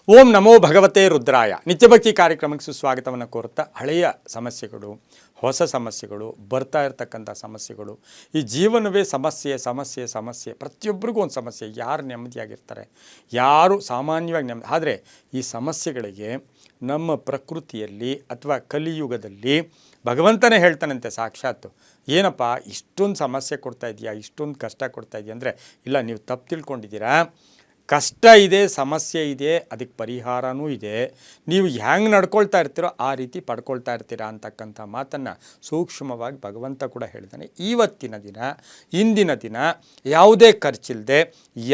ಓಂ ನಮೋ ಭಗವತೆ ರುದ್ರಾಯ. ನಿತ್ಯಭಕ್ತಿ ಕಾರ್ಯಕ್ರಮಕ್ಕೆ ಸುಸ್ವಾಗತವನ್ನು ಕೋರುತ್ತಾ, ಹಳೆಯ ಸಮಸ್ಯೆಗಳು, ಹೊಸ ಸಮಸ್ಯೆಗಳು, ಬರ್ತಾ ಇರತಕ್ಕಂಥ ಸಮಸ್ಯೆಗಳು, ಈ ಜೀವನವೇ ಸಮಸ್ಯೆ ಪ್ರತಿಯೊಬ್ಬರಿಗೂ ಒಂದು ಸಮಸ್ಯೆ. ಯಾರು ನೆಮ್ಮದಿಯಾಗಿರ್ತಾರೆ? ಯಾರು ಸಾಮಾನ್ಯವಾಗಿ ಆದರೆ ಈ ಸಮಸ್ಯೆಗಳಿಗೆ ನಮ್ಮ ಪ್ರಕೃತಿಯಲ್ಲಿ ಅಥವಾ ಕಲಿಯುಗದಲ್ಲಿ ಭಗವಂತನೇ ಹೇಳ್ತಾನಂತೆ ಸಾಕ್ಷಾತ್ತು, ಏನಪ್ಪ ಇಷ್ಟೊಂದು ಸಮಸ್ಯೆ ಕೊಡ್ತಾ ಇದೆಯಾ, ಇಷ್ಟೊಂದು ಕಷ್ಟ ಕೊಡ್ತಾ ಇದೆಯಾ ಅಂದರೆ, ಇಲ್ಲ, ನೀವು ತಪ್ಪು ತಿಳ್ಕೊಂಡಿದ್ದೀರಾ. ಕಷ್ಟ ಇದೆ, ಸಮಸ್ಯೆ ಇದೆ, ಅದಕ್ಕೆ ಪರಿಹಾರವೂ ಇದೆ. ನೀವು ಹ್ಯಾಂಗೆ ನಡ್ಕೊಳ್ತಾ ಇರ್ತೀರೋ ಆ ರೀತಿ ಪಡ್ಕೊಳ್ತಾ ಇರ್ತೀರಾ ಅಂತಕ್ಕಂಥ ಮಾತನ್ನು ಸೂಕ್ಷ್ಮವಾಗಿ ಭಗವಂತ ಕೂಡ ಹೇಳ್ತಾನೆ. ಇವತ್ತಿನ ದಿನ, ಇಂದಿನ ದಿನ ಯಾವುದೇ ಖರ್ಚಿಲ್ಲದೆ,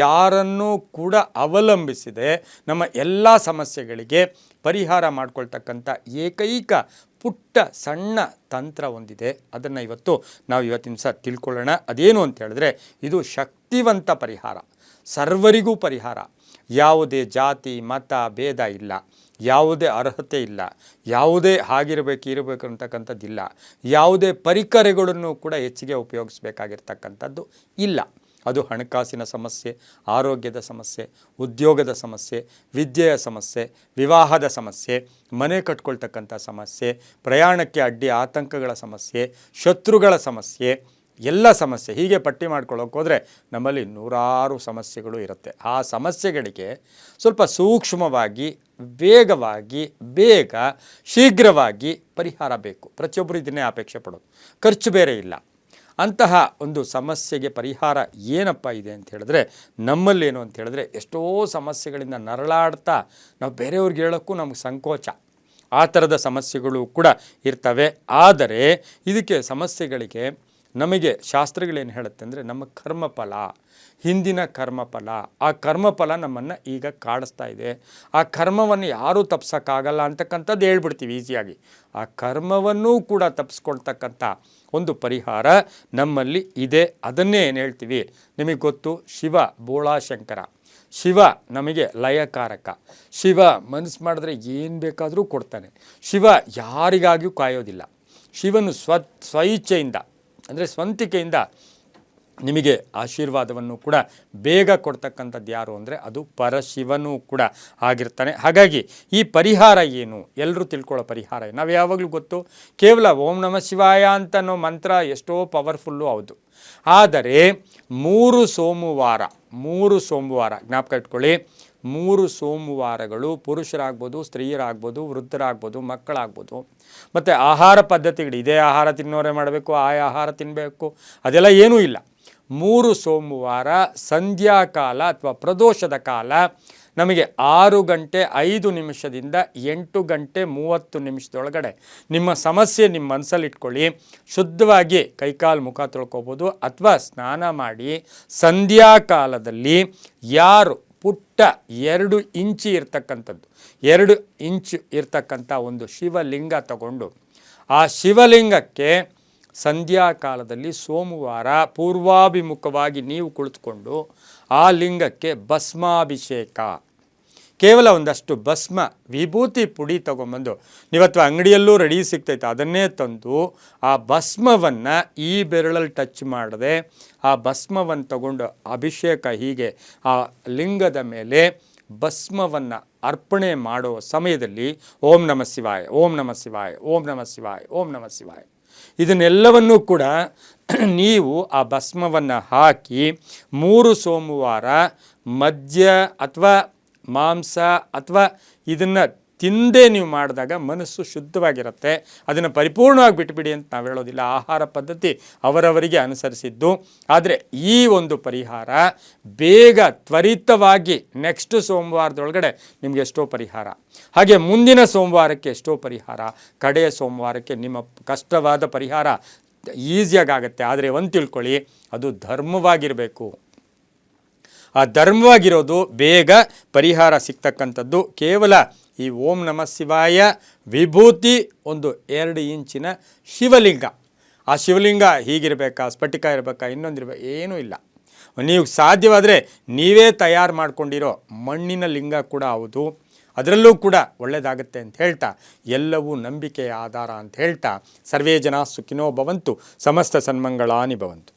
ಯಾರನ್ನೂ ಕೂಡ ಅವಲಂಬಿಸಿದೆ ನಮ್ಮ ಎಲ್ಲ ಸಮಸ್ಯೆಗಳಿಗೆ ಪರಿಹಾರ ಮಾಡ್ಕೊಳ್ತಕ್ಕಂಥ ಏಕೈಕ ಪುಟ್ಟ ಸಣ್ಣ ತಂತ್ರ ಒಂದಿದೆ. ಅದನ್ನು ನಾವು ಇವತ್ತಿನ ದಿವಸ ತಿಳ್ಕೊಳ್ಳೋಣ. ಅದೇನು ಅಂತ ಹೇಳಿದ್ರೆ, ಇದು ಶಕ್ತಿವಂತ ಪರಿಹಾರ, ಸರ್ವರಿಗೂ ಪರಿಹಾರ. ಯಾವುದೇ ಜಾತಿ ಮತ ಭೇದ ಇಲ್ಲ, ಯಾವುದೇ ಅರ್ಹತೆ ಇಲ್ಲ, ಯಾವುದೇ ಇರಬೇಕು ಅಂತಕ್ಕಂಥದ್ದಿಲ್ಲ, ಯಾವುದೇ ಪರಿಕರಗಳನ್ನು ಕೂಡ ಹೆಚ್ಚಿಗೆ ಉಪಯೋಗಿಸಬೇಕಾಗಿರ್ತಕ್ಕಂಥದ್ದು ಇಲ್ಲ. ಅದು ಹಣಕಾಸಿನ ಸಮಸ್ಯೆ, ಆರೋಗ್ಯದ ಸಮಸ್ಯೆ, ಉದ್ಯೋಗದ ಸಮಸ್ಯೆ, ವಿದ್ಯೆಯ ಸಮಸ್ಯೆ, ವಿವಾಹದ ಸಮಸ್ಯೆ, ಮನೆ ಕಟ್ಕೊಳ್ತಕ್ಕಂಥ ಸಮಸ್ಯೆ, ಪ್ರಯಾಣಕ್ಕೆ ಅಡ್ಡಿ ಆತಂಕಗಳ ಸಮಸ್ಯೆ, ಶತ್ರುಗಳ ಸಮಸ್ಯೆ, ಎಲ್ಲ ಸಮಸ್ಯೆ, ಹೀಗೆ ಪಟ್ಟಿ ಮಾಡ್ಕೊಳ್ಳೋಕೆ ಹೋದರೆ ನಮ್ಮಲ್ಲಿ ನೂರಾರು ಸಮಸ್ಯೆಗಳು ಇರುತ್ತೆ. ಆ ಸಮಸ್ಯೆಗಳಿಗೆ ಸ್ವಲ್ಪ ಸೂಕ್ಷ್ಮವಾಗಿ, ವೇಗವಾಗಿ, ಶೀಘ್ರವಾಗಿ ಪರಿಹಾರ ಬೇಕು. ಪ್ರತಿಯೊಬ್ಬರು ಇದನ್ನೇ ಅಪೇಕ್ಷೆ ಪಡೋದು, ಖರ್ಚು ಬೇರೆ ಇಲ್ಲ. ಅಂತಹ ಒಂದು ಸಮಸ್ಯೆಗೆ ಪರಿಹಾರ ಏನಪ್ಪ ಇದೆ ಅಂತ ಹೇಳಿದ್ರೆ, ನಮ್ಮಲ್ಲೇನು ಅಂತ ಹೇಳಿದ್ರೆ, ಎಷ್ಟೋ ಸಮಸ್ಯೆಗಳಿಂದ ನರಳಾಡ್ತಾ ನಾವು ಬೇರೆಯವ್ರಿಗೆ ಹೇಳೋಕ್ಕೂ ನಮಗೆ ಸಂಕೋಚ, ಆ ಥರದ ಸಮಸ್ಯೆಗಳು ಕೂಡ ಇರ್ತವೆ. ಆದರೆ ಇದಕ್ಕೆ ಸಮಸ್ಯೆಗಳಿಗೆ ನಮಗೆ ಶಾಸ್ತ್ರಗಳೇನು ಹೇಳುತ್ತೆ ಅಂದರೆ, ನಮ್ಮ ಕರ್ಮಫಲ, ಹಿಂದಿನ ಕರ್ಮಫಲ, ಆ ಕರ್ಮಫಲ ನಮ್ಮನ್ನು ಈಗ ಕಾಡಿಸ್ತಾ ಇದೆ. ಆ ಕರ್ಮವನ್ನು ಯಾರೂ ತಪ್ಸೋಕ್ಕಾಗಲ್ಲ ಅಂತಕ್ಕಂಥದ್ದು ಹೇಳ್ಬಿಡ್ತೀವಿ ಈಸಿಯಾಗಿ. ಆ ಕರ್ಮವನ್ನೂ ಕೂಡ ತಪ್ಪಿಸ್ಕೊಳ್ತಕ್ಕಂಥ ಒಂದು ಪರಿಹಾರ ನಮ್ಮಲ್ಲಿ ಇದೆ. ಅದನ್ನೇ ಏನು ಹೇಳ್ತೀವಿ, ನಿಮಗೆ ಗೊತ್ತು, ಶಿವ ಬೋಳಾಶಂಕರ. ಶಿವ ನಮಗೆ ಲಯಕಾರಕ. ಶಿವ ಮನಸ್ಸು ಮಾಡಿದ್ರೆ ಏನು ಬೇಕಾದರೂ ಕೊಡ್ತಾನೆ. ಶಿವ ಯಾರಿಗಾಗಿಯೂ ಕಾಯೋದಿಲ್ಲ. ಶಿವನು ಸ್ವಇಚ್ಛೆಯಿಂದ ಅಂದರೆ ಸ್ವಂತಿಕೆಯಿಂದ ನಿಮಗೆ ಆಶೀರ್ವಾದವನ್ನು ಕೂಡ ಬೇಗ ಕೊಡ್ತಕ್ಕಂಥದ್ದು ಯಾರು ಅಂದರೆ ಅದು ಪರಶಿವನೂ ಕೂಡ ಆಗಿರ್ತಾನೆ. ಹಾಗಾಗಿ ಈ ಪರಿಹಾರ ಏನು, ಎಲ್ಲರೂ ತಿಳ್ಕೊಳ್ಳೋ ಪರಿಹಾರ ಏನು? ನಾವು ಯಾವಾಗಲೂ ಗೊತ್ತು, ಕೇವಲ ಓಂ ನಮಃ ಶಿವಾಯ ಅಂತನೋ ಮಂತ್ರ ಎಷ್ಟೋ ಪವರ್ಫುಲ್ಲು, ಹೌದು. ಆದರೆ 3 ಸೋಮವಾರ ಜ್ಞಾಪಕ ಇಟ್ಕೊಳ್ಳಿ. 3 ಸೋಮವಾರಗಳು ಪುರುಷರಾಗ್ಬೋದು, ಸ್ತ್ರೀಯರಾಗ್ಬೋದು, ವೃದ್ಧರಾಗ್ಬೋದು, ಮಕ್ಕಳಾಗ್ಬೋದು. ಮತ್ತು ಆಹಾರ ಪದ್ಧತಿಗಳು, ಇದೇ ಆಹಾರ ತಿನ್ನೋರೇ ಮಾಡಬೇಕು, ಆ ಆಹಾರ ತಿನ್ನಬೇಕು, ಅದೆಲ್ಲ ಏನೂ ಇಲ್ಲ. 3 ಸೋಮವಾರ ಸಂಧ್ಯಾಕಾಲ ಅಥವಾ ಪ್ರದೋಷದ ಕಾಲ ನಮಗೆ 6 ಗಂಟೆ 5 ನಿಮಿಷದಿಂದ 8 ಗಂಟೆ 30 ನಿಮಿಷದೊಳಗಡೆ ನಿಮ್ಮ ಸಮಸ್ಯೆ ನಿಮ್ಮ ಮನಸ್ಸಲ್ಲಿ ಇಟ್ಕೊಳ್ಳಿ. ಶುದ್ಧವಾಗಿ ಕೈಕಾಲು ಮುಖ ತೊಳ್ಕೊಬೋದು, ಅಥವಾ ಸ್ನಾನ ಮಾಡಿ ಸಂಧ್ಯಾಕಾಲದಲ್ಲಿ ಯಾರು ಪುಟ್ಟ 2 ಇಂಚು ಇರ್ತಕ್ಕಂಥದ್ದು, 2 ಇಂಚು ಇರ್ತಕ್ಕಂಥ ಒಂದು ಶಿವಲಿಂಗ ತಗೊಂಡು, ಆ ಶಿವಲಿಂಗಕ್ಕೆ ಸಂಧ್ಯಾಕಾಲದಲ್ಲಿ ಸೋಮವಾರ ಪೂರ್ವಾಭಿಮುಖವಾಗಿ ನೀವು ಕುಳಿತುಕೊಂಡು ಆ ಲಿಂಗಕ್ಕೆ ಭಸ್ಮಾಭಿಷೇಕ, ಕೇವಲ ಒಂದಷ್ಟು ಭಸ್ಮ ವಿಭೂತಿ ಪುಡಿ ತೊಗೊಂಬಂದು, ನೀವತ್ತು ಅಂಗಡಿಯಲ್ಲೂ ರೆಡಿ ಸಿಗ್ತೈತೆ, ಅದನ್ನೇ ತಂದು ಆ ಭಸ್ಮವನ್ನು ಈ ಬೆರಳಲ್ಲಿ ಟಚ್ ಮಾಡದೆ ಆ ಭಸ್ಮವನ್ನು ತಗೊಂಡು ಅಭಿಷೇಕ, ಹೀಗೆ ಆ ಲಿಂಗದ ಮೇಲೆ ಭಸ್ಮವನ್ನು ಅರ್ಪಣೆ ಮಾಡೋ ಸಮಯದಲ್ಲಿ ಓಂ ನಮಃ ಶಿವಾಯ, ಓಂ ನಮಃ ಶಿವಾಯ, ಓಂ ನಮಃ ಶಿವಾಯ, ಓಂ ನಮಃ ಶಿವಾಯ, ಇದನ್ನೆಲ್ಲವನ್ನೂ ಕೂಡ ನೀವು ಆ ಭಸ್ಮವನ್ನು ಹಾಕಿ 3 ಸೋಮವಾರ ಮದ್ಯ ಅಥವಾ ಮಾಂಸ ಅಥವಾ ಇದನ್ನು ತಿಂದೇ ನೀವು ಮಾಡಿದಾಗ ಮನಸ್ಸು ಶುದ್ಧವಾಗಿರುತ್ತೆ. ಅದನ್ನು ಪರಿಪೂರ್ಣವಾಗಿ ಬಿಟ್ಟುಬಿಡಿ ಅಂತ ನಾವು ಹೇಳೋದಿಲ್ಲ, ಆಹಾರ ಪದ್ಧತಿ ಅವರವರಿಗೆ ಅನುಸರಿಸಿದ್ದು. ಆದರೆ ಈ ಒಂದು ಪರಿಹಾರ ಬೇಗ ತ್ವರಿತವಾಗಿ ನೆಕ್ಸ್ಟ್ ಸೋಮವಾರದೊಳಗಡೆ ನಿಮಗೆ ಎಷ್ಟೋ ಪರಿಹಾರ, ಹಾಗೆ ಮುಂದಿನ ಸೋಮವಾರಕ್ಕೆ ಎಷ್ಟೋ ಪರಿಹಾರ, ಕಡೆಯ ಸೋಮವಾರಕ್ಕೆ ನಿಮ್ಮ ಕಷ್ಟವಾದ ಪರಿಹಾರ ಈಸಿಯಾಗುತ್ತೆ. ಆದರೆ ಒಂದು ತಿಳ್ಕೊಳ್ಳಿ, ಅದು ಧರ್ಮವಾಗಿರಬೇಕು. ಆ ಧರ್ಮವಾಗಿರೋದು ಬೇಗ ಪರಿಹಾರ ಸಿಗ್ತಕ್ಕಂಥದ್ದು ಕೇವಲ ಈ ಓಂ ನಮಃ ಶಿವಾಯ ವಿಭೂತಿ, ಒಂದು 2 ಇಂಚಿನ ಶಿವಲಿಂಗ. ಆ ಶಿವಲಿಂಗ ಹೀಗಿರಬೇಕಾ, ಸ್ಫಟಿಕ ಇರಬೇಕಾ, ಇನ್ನೊಂದಿರಬೇಕಾ, ಏನೂ ಇಲ್ಲ. ನೀವು ಸಾಧ್ಯವಾದರೆ ನೀವೇ ತಯಾರು ಮಾಡ್ಕೊಂಡಿರೋ ಮಣ್ಣಿನ ಲಿಂಗ ಕೂಡ ಹೌದು, ಅದರಲ್ಲೂ ಕೂಡ ಒಳ್ಳೆಯದಾಗುತ್ತೆ ಅಂತ ಹೇಳ್ತಾ, ಎಲ್ಲವೂ ನಂಬಿಕೆಯ ಆಧಾರ ಅಂತ ಹೇಳ್ತಾ, ಸರ್ವೇ ಜನ ಸುಖಿನೋ ಭವಂತು, ಸಮಸ್ತ ಸನ್ಮಂಗಳಾನಿ ಭವಂತು.